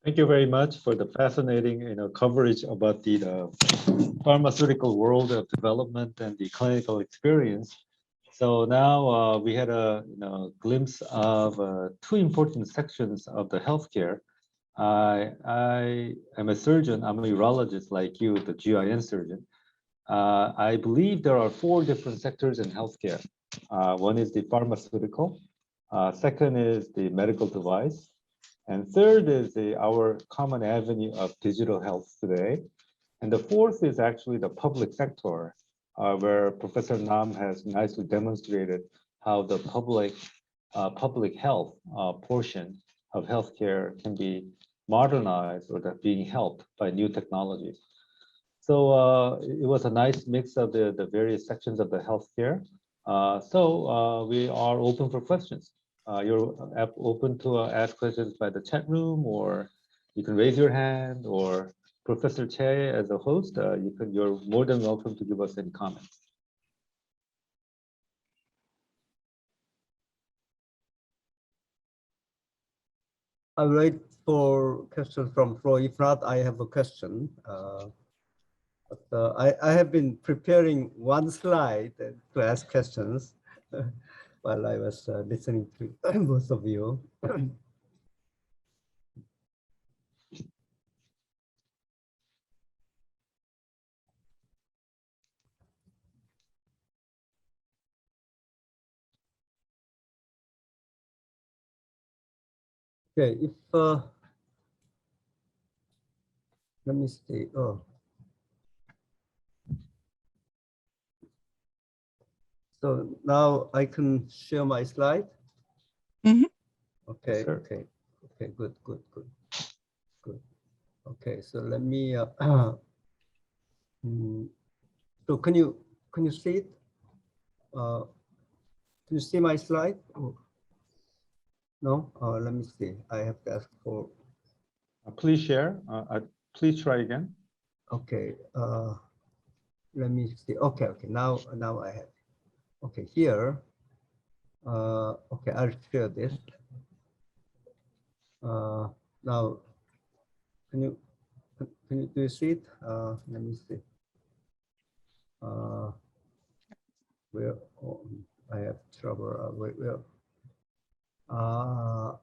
Thank you very much for the fascinating, coverage about the pharmaceutical world of development and the clinical experience. So now we had a glimpse of two important sections of the healthcare. I am a surgeon. I'm a urologist like you, the GYN surgeon. I believe there are four different sectors in healthcare. One is the pharmaceutical. Second is the medical device. And third is our common avenue of digital health today. And the fourth is actually the public sector, where Professor Nam has nicely demonstrated how the public health portion of healthcare can be modernized or that being helped by new technologies. So it was a nice mix of the various sections of the healthcare. So we are open for questions. You're open to ask questions by the chat room, or you can raise your hand, or Professor Che as a host, you're more than welcome to give us any comments. I'll wait for questions from floor. If not, I have a question. I have been preparing one slide to ask questions while I was listening to both of you. Okay, if let me see. Oh, so now I can share my slide. Mm-hmm. Okay, Sure. okay, good. Okay, so let me. So can you see it? Can you see my slide? Oh. No. Let me see. I have to ask for. Please share. Please try again. Okay. Let me see. Okay. Now I have. Okay. Here. Okay. I'll share this. Now, do you see it? Let me see. Where I have trouble. Where?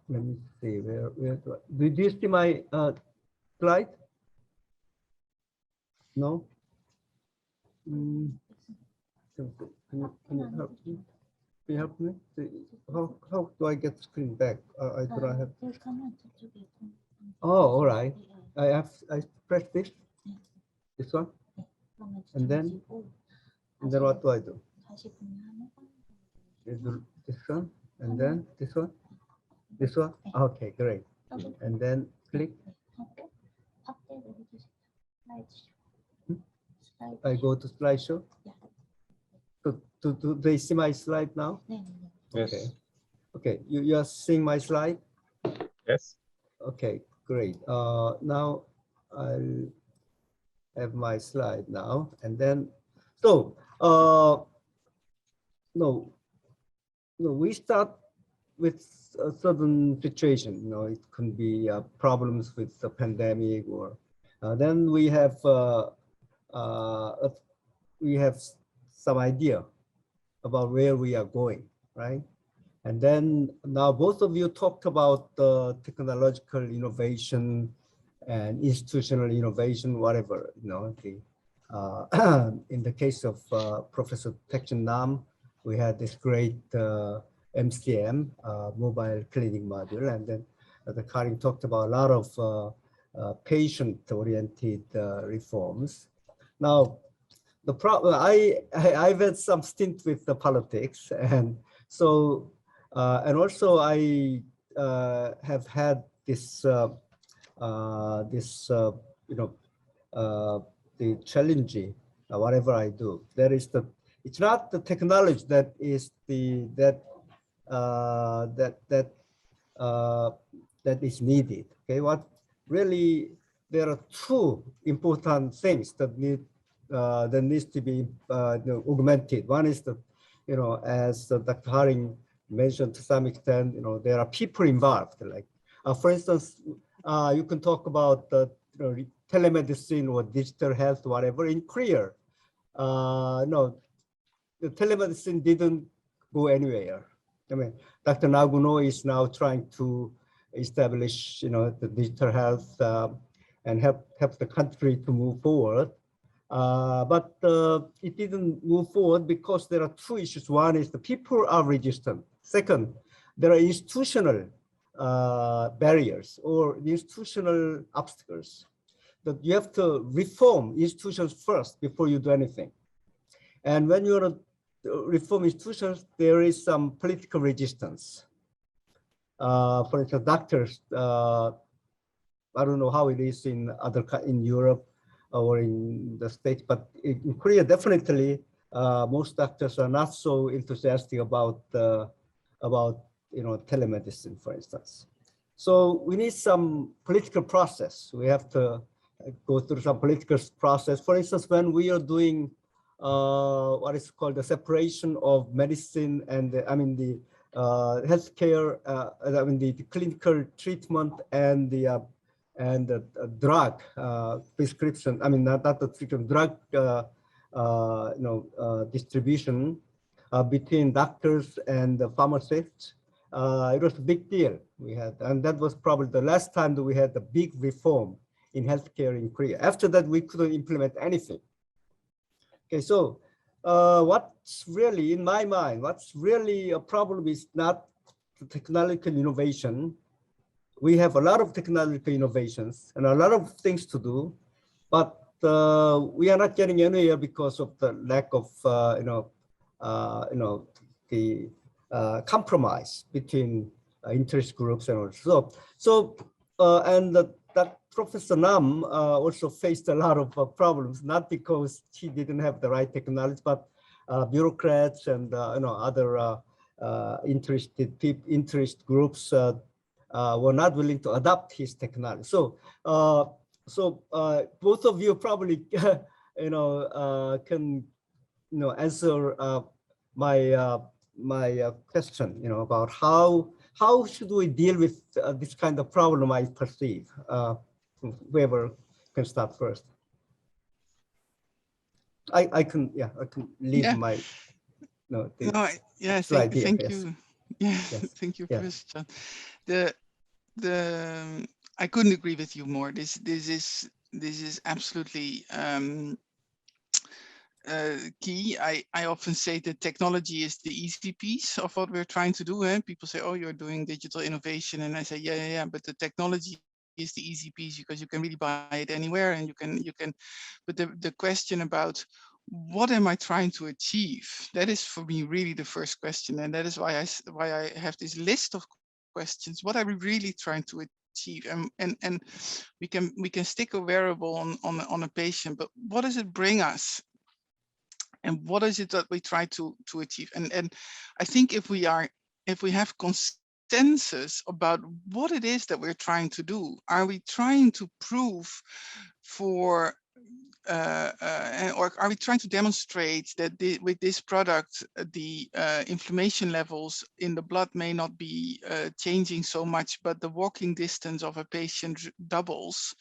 Let me see. Where do you see my slide? No. Can you help me? Can you help me? How do I get screen back? I do not have. Oh, all right. I press this one, and then what do I do? This one, and then this one. Okay, great. And then click. I go to slideshow. So do they see my slide now? Yes. Okay. You are seeing my slide? Yes. Okay, great. Now I'll have my slide now, and then so no, we start with a certain situation. It can be problems with the pandemic, or then we have some idea about where we are going, right? And then now both of you talked about the technological innovation and institutional innovation, whatever, in the case of Professor Tek-Chun Nam, we had this great MCM, mobile clinic module, and then the Karin talked about a lot of patient-oriented reforms. Now, the problem, I've had some stint with the politics, and so and also I have had this the challenging whatever I do. It's not the technology that is that is needed. Okay, what really there are two important things that needs to be augmented. One is as Dr. Haring mentioned to some extent, there are people involved. Like, for instance, you can talk about telemedicine or digital health, whatever. In Korea, no, the telemedicine didn't go anywhere. I mean, Dr. Naguno is now trying to establish, the digital health and help the country to move forward. But it didn't move forward because there are two issues. One is the people are resistant. Second, there are institutional barriers or institutional obstacles that you have to reform institutions first before you do anything. And when you want to reform institutions, there is some political resistance. For instance, doctors, I don't know how it is in Europe or in the States, but in Korea, definitely, most doctors are not so enthusiastic about telemedicine, for instance. So we need some political process. We have to go through some political process. For instance, when we are doing what is called the separation of medicine and the healthcare, the clinical treatment and the drug prescription. I mean, not the treatment, drug distribution between doctors and the pharmacists. It was a big deal we had, and that was probably the last time that we had a big reform in healthcare in Korea. After that, we couldn't implement anything. Okay, so what's really, in my mind, what's really a problem is not the technological innovation. We have a lot of technological innovations and a lot of things to do, but we are not getting anywhere because of the lack of, the compromise between interest groups and all. And that Professor Nam also faced a lot of problems, not because he didn't have the right technology, but bureaucrats and other interest groups were not willing to adopt his technology. So, both of you probably, can, answer my question, about how should we deal with this kind of problem I perceive. Whoever can start first. I can leave my thank yes. you. Yeah, Yes. thank you, Yeah. Professor John. I couldn't agree with you more. This is absolutely key. I often say that technology is the easy piece of what we're trying to do. People say, "Oh, you're doing digital innovation," and I say, "Yeah, but the technology is the easy piece because you can really buy it anywhere, and you can." But the question about what am I trying to achieve? That is for me really the first question, and that is why I have this list of questions. What are we really trying to achieve? And we can stick a wearable on a patient, but what does it bring us? And what is it that we try to achieve? And I think if we have consensus about what it is that we're trying to do, are we trying to prove for or are we trying to demonstrate that with this product, the inflammation levels in the blood may not be changing so much, but the walking distance of a patient doubles?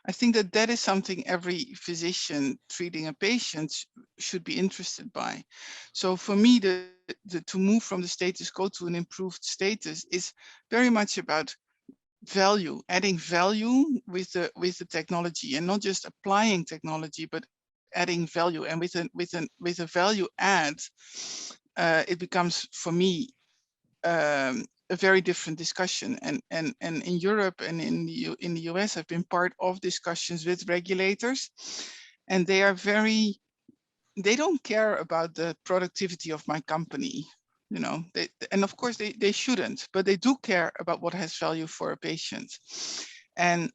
I think that is something every physician treating a patient should be interested by. So for me, to move from the status quo to an improved status is very much about value, adding value with the technology, and not just applying technology, but adding value. And with a value add, it becomes for me a very different discussion. And in Europe and in the US, I've been part of discussions with regulators, and they don't care about the productivity of my company. And of course they shouldn't, but they do care about what has value for a patient. And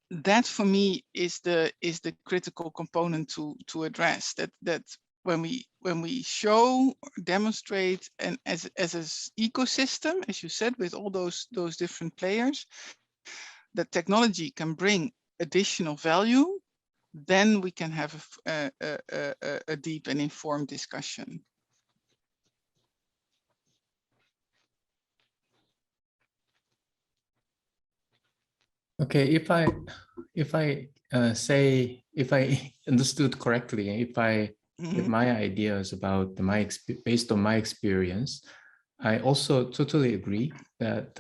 that for me is the critical component to address, that when we show, demonstrate, and as an ecosystem, as you said, with all those different players, that technology can bring additional value, then we can have a deep and informed discussion. Okay, if I say, if I understood correctly, if I give my ideas about based on my experience, I also totally agree that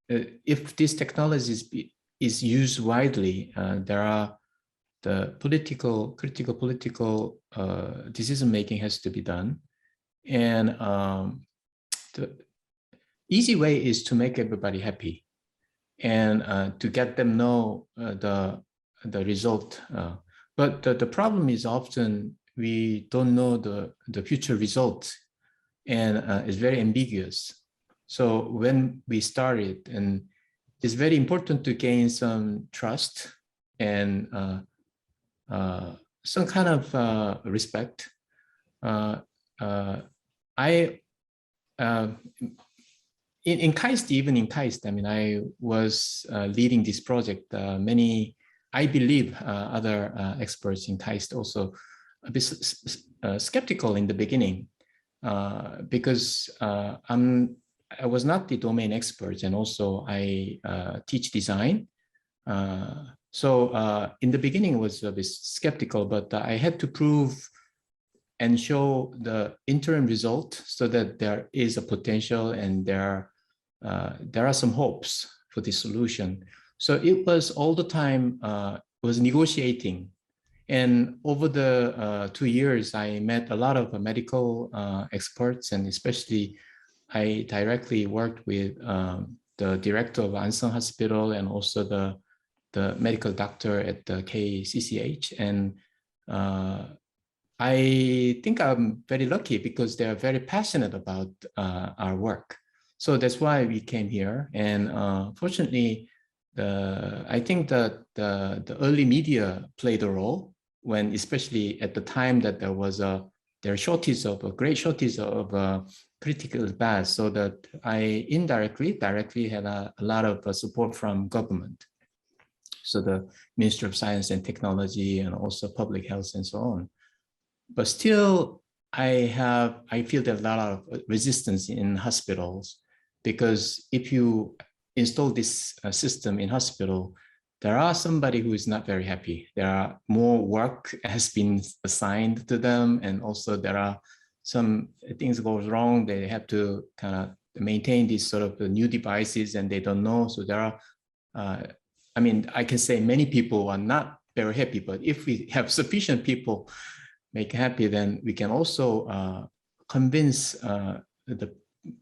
if this technology is used widely, there are the critical political decision making has to be done, and the easy way is to make everybody happy and to get them know the result. But the problem is often we don't know the future result, and it's very ambiguous. So when we started, and it's very important to gain some trust and some kind of respect. I in KAIST, even in KAIST, I mean, I was leading this project. I believe other experts in KAIST also a bit skeptical in the beginning because I was not the domain expert, and also I teach design. So in the beginning, I was a bit skeptical, but I had to prove and show the interim result so that there is a potential and there are some hopes for this solution. So it was all the time was negotiating. And over the 2 years, I met a lot of medical experts, and especially I directly worked with the director of Ansong Hospital and also the medical doctor at the KCCH. And I think I'm very lucky because they're very passionate about our work. So that's why we came here. And fortunately, I think that the early media played a role when, especially at the time that there was a great shortage of critical paths, so that I directly had a lot of support from government. So the Ministry of Science and Technology and also public health and so on. But still, I feel there's a lot of resistance in hospitals, because if you install this system in hospital, there are somebody who is not very happy. There are more work has been assigned to them, and also there are some things goes wrong. They have to kind of maintain these sort of new devices, and they don't know. So there are, I mean, I can say many people are not very happy, but if we have sufficient people make happy, then we can also convince the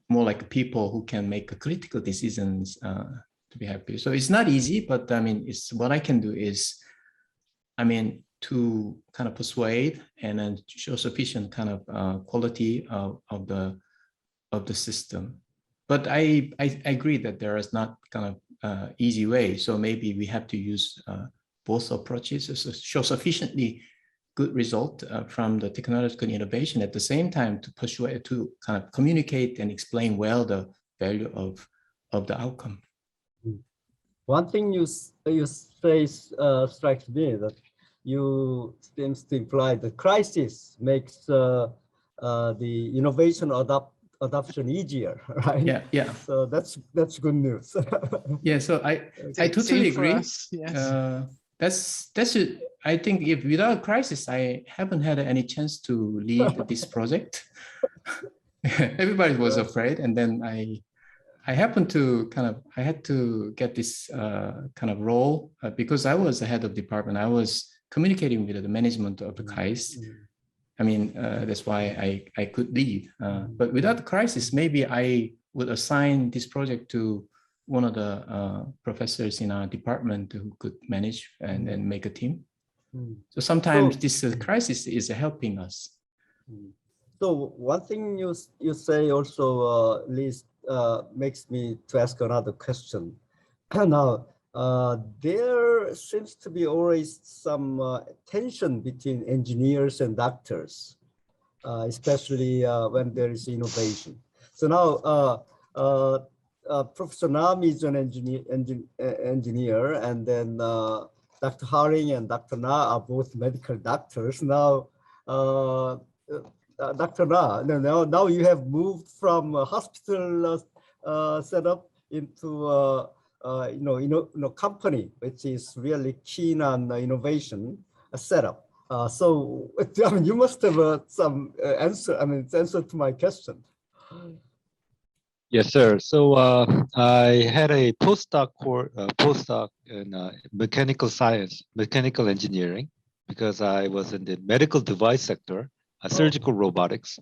more like people who can make critical decisions to be happy. So it's not easy, but I mean, it's what I can do is, I mean, to kind of persuade and then show sufficient kind of quality of the system. But I agree that there is not kind of easy way. So maybe we have to use both approaches to show sufficiently good result from the technological innovation, at the same time to persuade, to kind of communicate and explain well the value of the outcome. One thing you say strikes me, that you seems to imply the crisis makes the innovation adoption easier, right? Yeah. So that's good news. Yeah. So I totally agree. Yes. That's it. I think if without crisis, I haven't had any chance to lead this project. Everybody was afraid, and then I happened to I had to get this kind of role because I was the head of department. I was communicating with the management of the KAIST. I mean, that's why I could lead. But without the crisis, maybe I would assign this project to one of the professors in our department who could manage and make a team. So sometimes this crisis is helping us. So one thing you say also, Liz, makes me to ask another question. Now, there seems to be always some tension between engineers and doctors, especially when there is innovation. So now, Professor Nam is an engineer, and then Dr. Haring and Dr. Na are both medical doctors. Now, Dr. Na, now you have moved from a hospital setup into company which is really keen on innovation setup. So I mean, you must have some answer. I mean, it's answer to my question. Yes, sir. So I had a postdoc in mechanical science, mechanical engineering, because I was in the medical device sector, surgical robotics,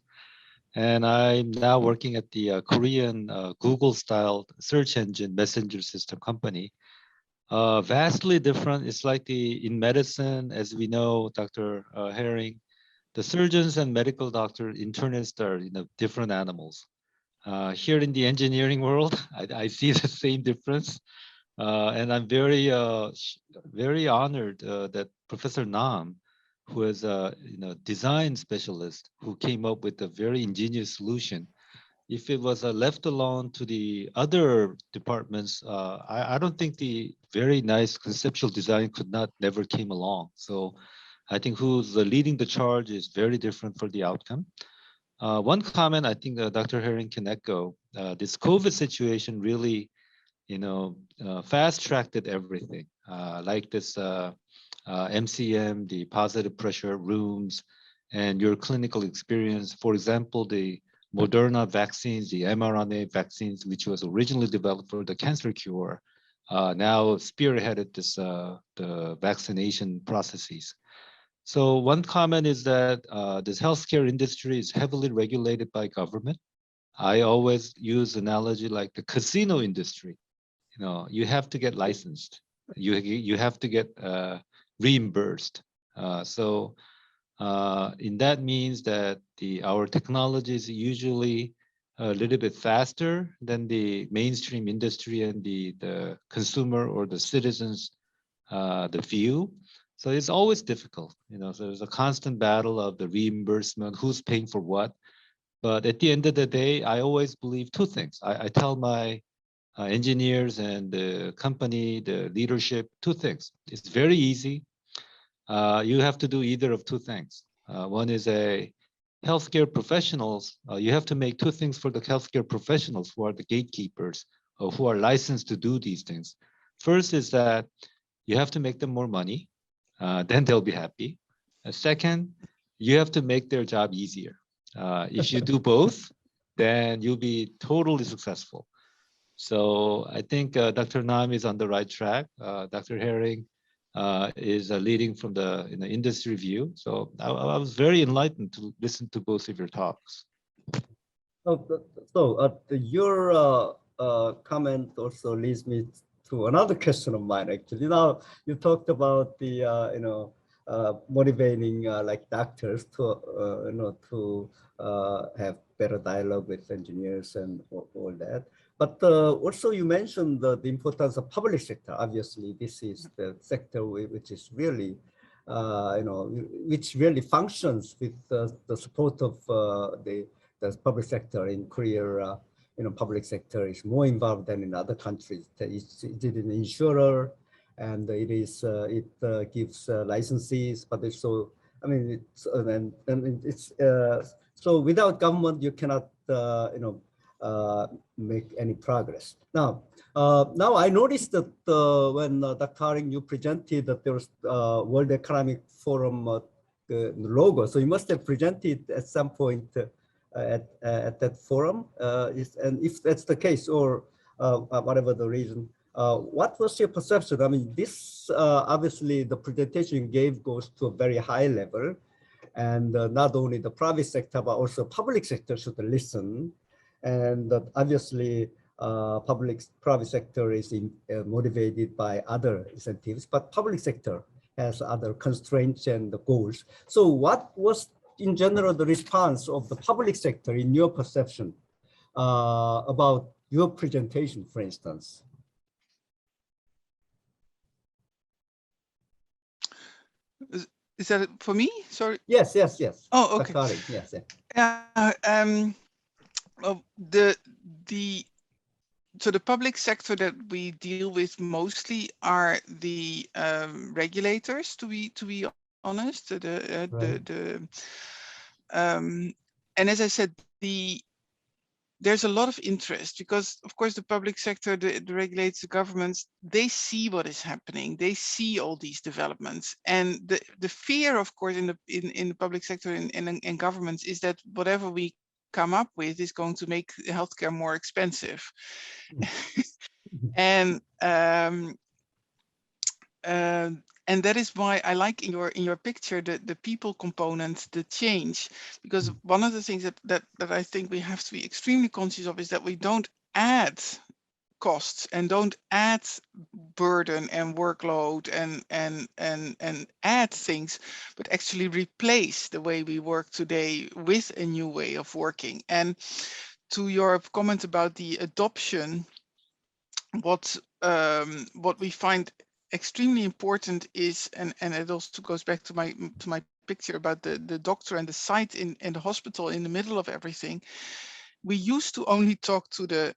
and I'm now working at the Korean Google-style search engine messenger system company. Vastly different. It's like in medicine, as we know, Dr. Herring, the surgeons and medical doctor internists are different animals. Here in the engineering world, I see the same difference, and I'm very honored that Professor Nam, who is a design specialist, who came up with a very ingenious solution. If it was left alone to the other departments, I don't think the very nice conceptual design could not never came along. So I think who's leading the charge is very different for the outcome. One comment I think Dr. Herring can echo, this COVID situation really, fast-tracked everything, like this MCM, the positive pressure rooms, and your clinical experience. For example, the Moderna vaccines, the mRNA vaccines, which was originally developed for the cancer cure, now spearheaded the vaccination processes. So one comment is that this healthcare industry is heavily regulated by government. I always use analogy like the casino industry. You have to get licensed. You have to get reimbursed. So in that means that our technology is usually a little bit faster than the mainstream industry and the consumer or the citizens the view. So it's always difficult, so there's a constant battle of the reimbursement, who's paying for what. But at the end of the day, I always believe two things. I tell my engineers and the company, the leadership, two things. It's very easy. You have to do either of two things. One is a healthcare professionals. You have to make two things for the healthcare professionals who are the gatekeepers or who are licensed to do these things. First is that you have to make them more money, then they'll be happy. Second, you have to make their job easier. If you do both, then you'll be totally successful. So I think Dr. Nam is on the right track. Dr. Herring is leading from the industry view. So I was very enlightened to listen to both of your talks. So your comment also leads me to another question of mine. Actually, now you talked about the motivating like doctors to to have better dialogue with engineers and all that. But also you mentioned the importance of public sector. Obviously, this is the sector which is really which really functions with the support of the public sector in Korea. Public sector is more involved than in other countries. It's an insurer, and it gives licenses, but it's so, I mean, it's and it's so without government you cannot make any progress. Now I noticed that when Dr. Haring, you presented that there was World Economic Forum the logo, so you must have presented at some point at that forum, and if that's the case, or whatever the reason, what was your perception? I mean, this obviously the presentation you gave goes to a very high level, and not only the private sector but also public sector should listen, and obviously private sector is motivated by other incentives, but public sector has other constraints and goals. So what was in general the response of the public sector in your perception about your presentation, for instance? Is that for me? Sorry. Yes. Oh, okay. Yes. So the public sector that we deal with mostly are the regulators, to be honest. And as I said, there's a lot of interest because, of course, the public sector, the regulators, the governments, they see what is happening. They see all these developments, and the fear, of course, in the public sector and governments is that whatever we come up with is going to make healthcare more expensive, and and that is why I like in your picture the people component, the change, because one of the things that I think we have to be extremely conscious of is that we don't add costs and don't add burden and workload and add things, but actually replace the way we work today with a new way of working. And to your comment about the adoption, what we find extremely important is, and it also goes back to my picture about the doctor and the site in the hospital in the middle of everything. We used to only talk to the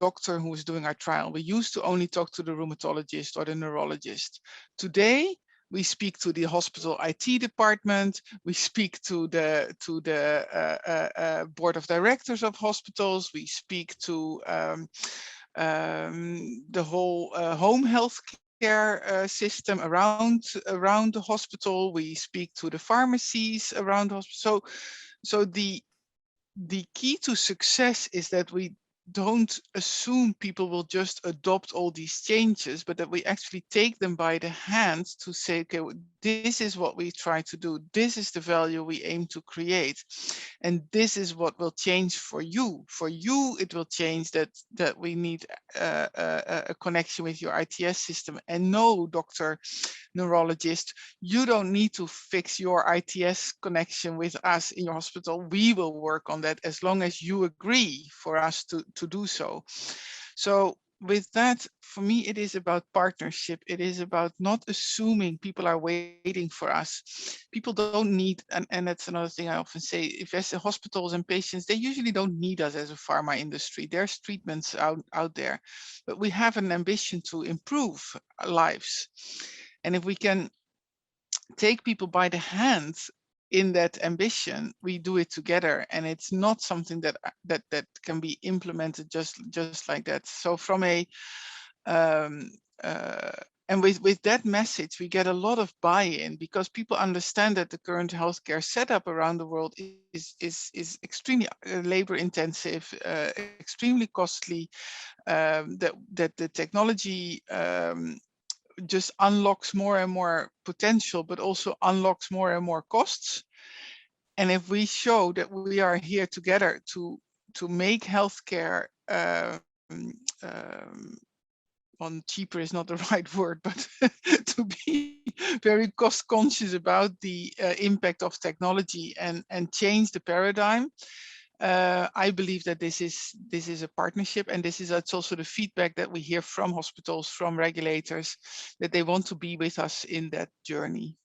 doctor who was doing our trial. We used to only talk to the rheumatologist or the neurologist. Today, we speak to the hospital IT department. We speak to the board of directors of hospitals. We speak to the whole home health care system around the hospital. We speak to the pharmacies around the hospital. So the key to success is that we don't assume people will just adopt all these changes, but that we actually take them by the hand to say, okay, this is what we try to do. This is the value we aim to create. And this is what will change for you. For you, it will change that we need a connection with your ITS system. And no, doctor, neurologist, you don't need to fix your ITS connection with us in your hospital. We will work on that as long as you agree for us to do so. So with that, for me, it is about partnership. It is about not assuming people are waiting for us. People don't need, and that's another thing I often say, if there's hospitals and patients, they usually don't need us as a pharma industry. There's treatments out there, but we have an ambition to improve lives. And if we can take people by the hand in that ambition, we do it together, and it's not something that can be implemented just like that. So from a and with that message, we get a lot of buy-in because people understand that the current healthcare setup around the world is extremely labor intensive, extremely costly. That the technology just unlocks more and more potential, but also unlocks more and more costs. And if we show that we are here together to make healthcare on cheaper is not the right word, but to be very cost conscious about the impact of technology and change the paradigm. I believe that this is a partnership, and it's also the feedback that we hear from hospitals, from regulators, that they want to be with us in that journey.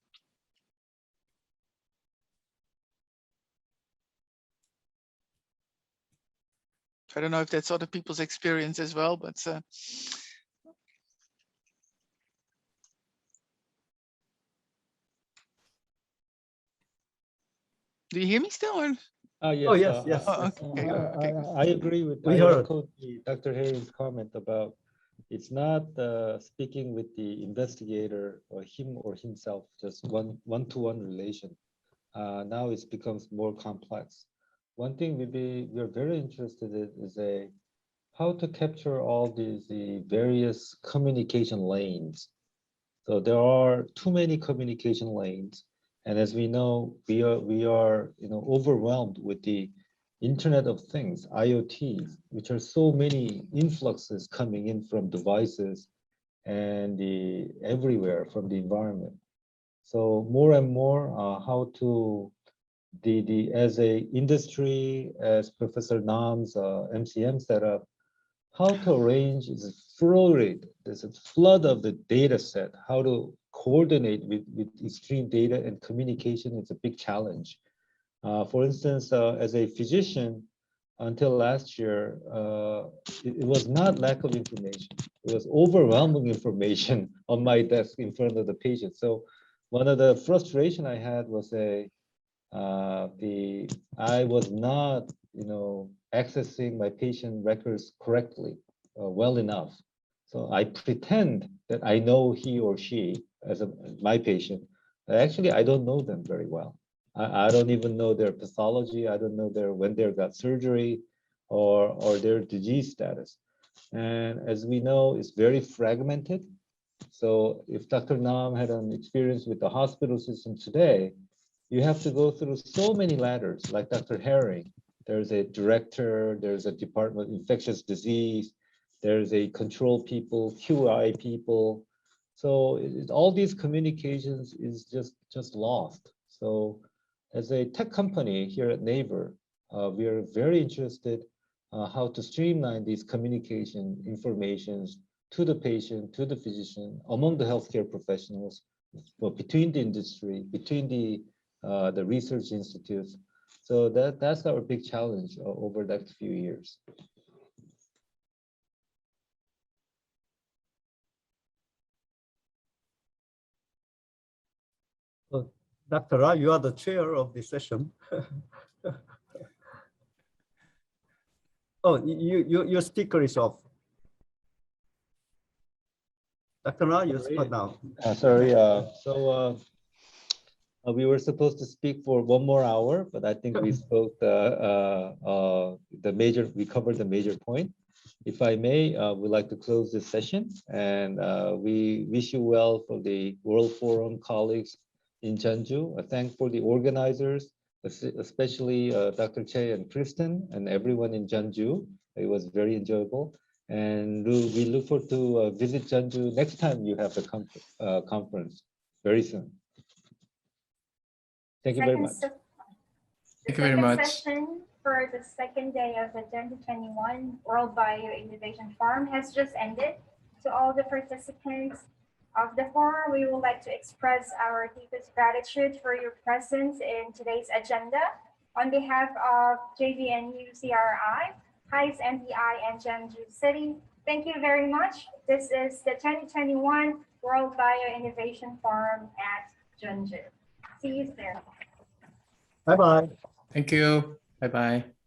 I don't know if that's other people's experience as well, but do you hear me still? Or? Yes. Oh, yes, yes. Okay, okay. I agree with. We I heard. echo Dr. Hayes' comment about it's not speaking with the investigator or him or himself, just one-to-one relation. Now it becomes more complex. One thing we're very interested in is how to capture all these the various communication lanes. So there are too many communication lanes, and as we know, we are overwhelmed with the Internet of Things, IoT, which are so many influxes coming in from devices and the everywhere from the environment. So more and more, how to as a industry, as Professor Nam's MCM set up, how to arrange this flow rate, there's a flood of the data set, how to coordinate with extreme data and communication is a big challenge. For instance, as a physician, until last year, it was not lack of information. It was overwhelming information on my desk in front of the patient. So one of the frustration I had was I was not, accessing my patient records correctly, well enough. So I pretend that I know he or she as my patient. Actually, I don't know them very well. I don't even know their pathology. I don't know when they got surgery or their disease status. And as we know, it's very fragmented. So if Dr. Nam had an experience with the hospital system today, you have to go through so many ladders, like Dr. Herring. There's a director, there's a department of infectious disease, there's a control people, QI people. So all these communications is just lost. So as a tech company here at Naver, we are very interested how to streamline these communication informations to the patient, to the physician, among the healthcare professionals, between the industry, between the research institutes. So that's our big challenge over the next few years. So, Dr. Ra, you are the chair of this session. Oh, your speaker is off. Dr. Ra, you're spot now. Sorry. We were supposed to speak for 1 more hour, but I think we spoke we covered the major point. If I may, we'd like to close this session, and we wish you well for the World Forum colleagues in Jeonju. Thank for the organizers, especially Dr. Che and Kristen and everyone in Jeonju. It was very enjoyable. And we look forward to visit Jeonju next time you have the conference very soon. Thank you very much. Thank you very much. Session for the second day of the 2021 World Bio Innovation Forum has just ended. To all the participants of the forum, we would like to express our deepest gratitude for your presence in today's agenda. On behalf of JVNU CRI, HICE MPI, and Jeonju City, thank you very much. This is the 2021 World Bio Innovation Forum at Jeonju. See you soon. Bye-bye. Thank you. Bye-bye.